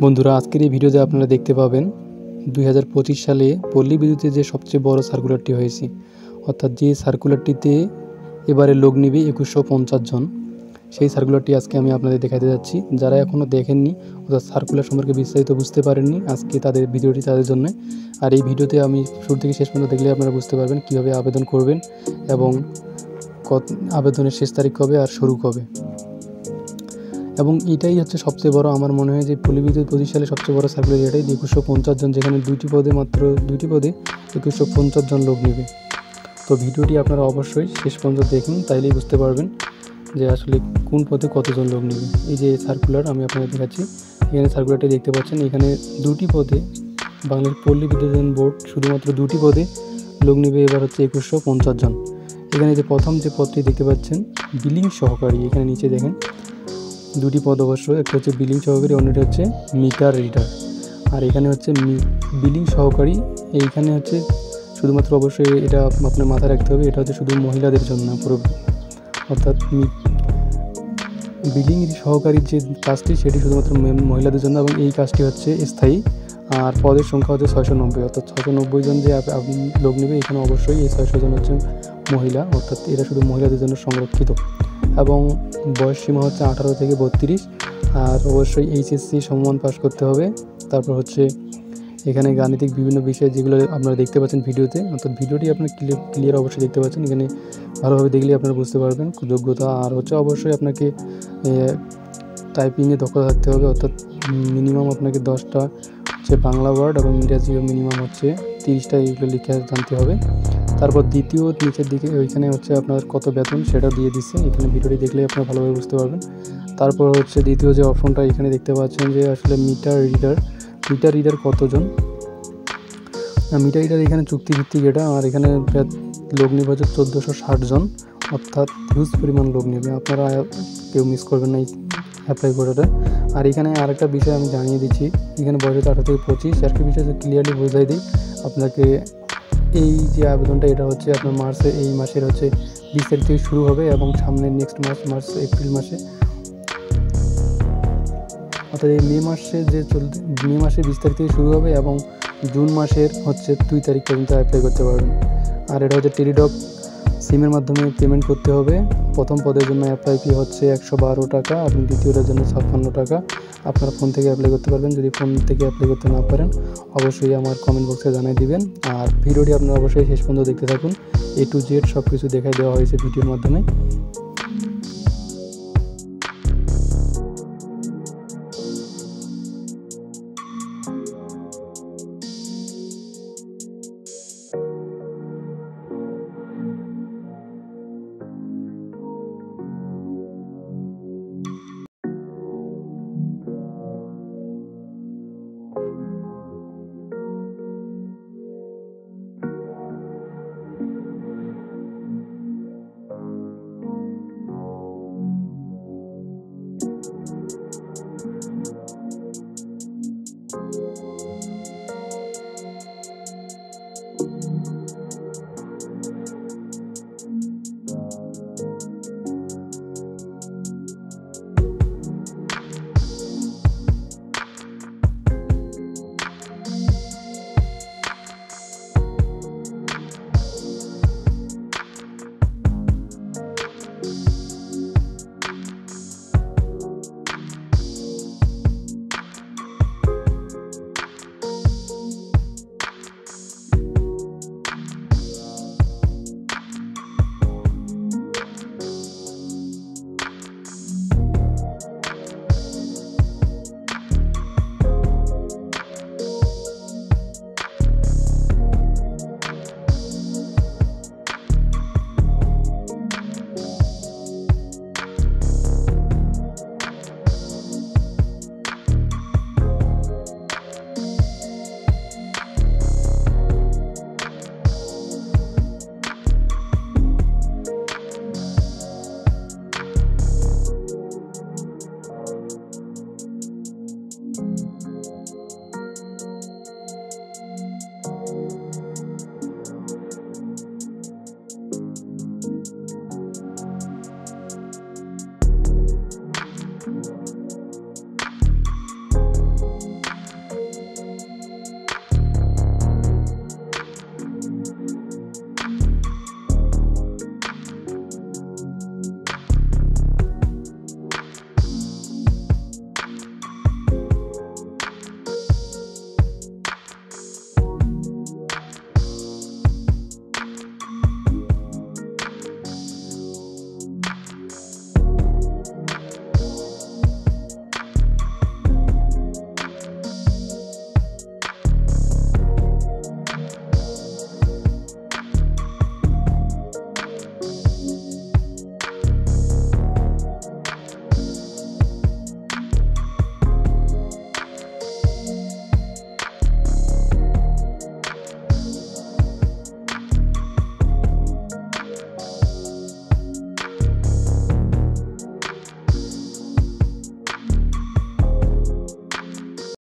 বন্ধুরা, আজকের এই ভিডিওতে আপনারা দেখতে পাবেন 2025 সালে পল্লী বিদ্যুতে যে সবচেয়ে বড় সার্কুলারটি হয়েছে, অর্থাৎ যে সার্কুলারটিতে এবারে লোক নেবে 2150 জন। সেই সার্কুলারটি আজকে আমি আপনাদের দেখাতে যাচ্ছি। যারা এখনও দেখেননি অর্থাৎ সার্কুলার সম্পর্কে বিস্তারিত বুঝতে পারেননি, আজকে তাদের ভিডিওটি তাদের জন্য। আর এই ভিডিওতে আমি শুরু থেকে শেষ পর্যন্ত দেখলে আপনারা বুঝতে পারবেন কীভাবে আবেদন করবেন এবং আবেদনের শেষ তারিখ কবে আর শুরু কবে। এবং এটাই হচ্ছে সবচেয়ে বড়, আমার মনে হয় যে পল্লী বিদ্যুৎ 25 সালে সবচেয়ে বড় সার্কুলার এটাই, 2150 জন, যেখানে মাত্র দুইটি পদে 2150 জন লোক নেবে। তো ভিডিওটি আপনারা অবশ্যই শেষ পর্যন্ত দেখুন, তাইলেই বুঝতে পারবেন যে আসলে কোন পদে কতজন লোক নেবে। এই যে সার্কুলার আমি আপনাদের দেখাচ্ছি, এখানে সার্কুলারটি দেখতে পাচ্ছেন। এখানে দুটি পদে বাংলাদেশ পল্লী বিদ্যুৎ বোর্ড শুধুমাত্র দুটি পদে লোক নেবে এবার হচ্ছে 2150 জন। এখানে যে প্রথম যে পদটি দেখতে পাচ্ছেন বিলিং সহকারী, এখানে নিচে দেখেন দুটি পদ অবশ্য, একটা হচ্ছে বিলিং সহকারী, অন্যটি হচ্ছে মিটার রিডার। আর এখানে হচ্ছে বিলিং সহকারী, এইখানে হচ্ছে শুধুমাত্র অবশ্যই এটা আপনার মাথায় রাখতে হবে, এটা হচ্ছে শুধু মহিলাদের জন্য পুরো, অর্থাৎ বিলিং সহকারীর যে কাজটি সেটি শুধুমাত্র মহিলাদের জন্য, এবং এই কাজটি হচ্ছে স্থায়ী। আর পদের সংখ্যা হচ্ছে 690, অর্থাৎ 690 জন যে লোক নেবে, এখানে অবশ্যই এই 600 জন হচ্ছে মহিলা, অর্থাৎ এটা শুধু মহিলাদের জন্য সংরক্ষিত। এবং বয়স সীমা হচ্ছে 18 থেকে 32। আর অবশ্যই এইচএসসি সমমান পাস করতে হবে। তারপর হচ্ছে এখানে গাণিতিক বিভিন্ন বিষয় যেগুলো আপনারা দেখতে পাচ্ছেন ভিডিওতে, অর্থাৎ ভিডিওটি আপনার ক্লিয়ার অবশ্যই দেখতে পাচ্ছেন। এখানে ভালোভাবে দেখলে আপনারা বুঝতে পারবেন যোগ্যতা। আর হচ্ছে অবশ্যই আপনাকে টাইপিংয়ে দক্ষতা থাকতে হবে, অর্থাৎ মিনিমাম আপনাকে 10টা হচ্ছে বাংলা ওয়ার্ড এবং ইংরাজিও মিনিমাম হচ্ছে 30টা, এগুলো লিখে জানতে হবে। তারপর দ্বিতীয় নিচের দিকে ওইখানে হচ্ছে আপনার কত বেতন সেটাও দিয়ে দিচ্ছে, এখানে ভিডিওটি দেখলে আপনারা ভালোভাবে বুঝতে পারবেন। তারপর হচ্ছে দ্বিতীয় যে অপশনটা এখানে দেখতে পাচ্ছেন যে আসলে মিটার রিডার কতজন। মিটার রিডার এখানে চুক্তিভিত্তিক এটা, আর এখানে লোক নেবে হচ্ছে 1460 জন, অর্থাৎ হিউজ পরিমাণ লোক নেবে। আপনারা কেউ মিস করবেন না এই অ্যাপ্লাই করাটা। আর এখানে আরেকটা বিষয় আমি জানিয়ে দিচ্ছি, এখানে বয়স 18 থেকে 25। আরেকটা বিষয় ক্লিয়ারলি বোঝাই দিই আপনাকে, এই যে আবেদনটা এটা হচ্ছে আপনার এই মাসের হচ্ছে 20 তারিখ থেকে শুরু হবে, এবং সামনে নেক্সট মার্চ এপ্রিল মাসে, অর্থাৎ এই মে মাসে 20 তারিখ থেকে শুরু হবে, এবং জুন মাসের হচ্ছে 2 তারিখ পর্যন্ত অ্যাপ্লাই করতে পারবেন। আর এটা হচ্ছে টেলিডক সিমের মাধ্যমে পেমেন্ট করতে হবে। প্রথম পদের জন্য অ্যাপ্লাই ফি হচ্ছে 112 টাকা, এবং দ্বিতীয়টার জন্য 56 টাকা। আপনারা ফোন থেকে অ্যাপ্লাই করতে পারবেন। যদি ফোন থেকে অ্যাপ্লাই করতে না পারেন অবশ্যই আমার কমেন্ট বক্সে জানিয়ে দিবেন। আর ভিডিওটি আপনারা অবশ্যই শেষ পর্যন্ত দেখতে থাকুন, A to Z সব কিছু দেখাই দেওয়া হয়েছে ভিডিওর মাধ্যমে।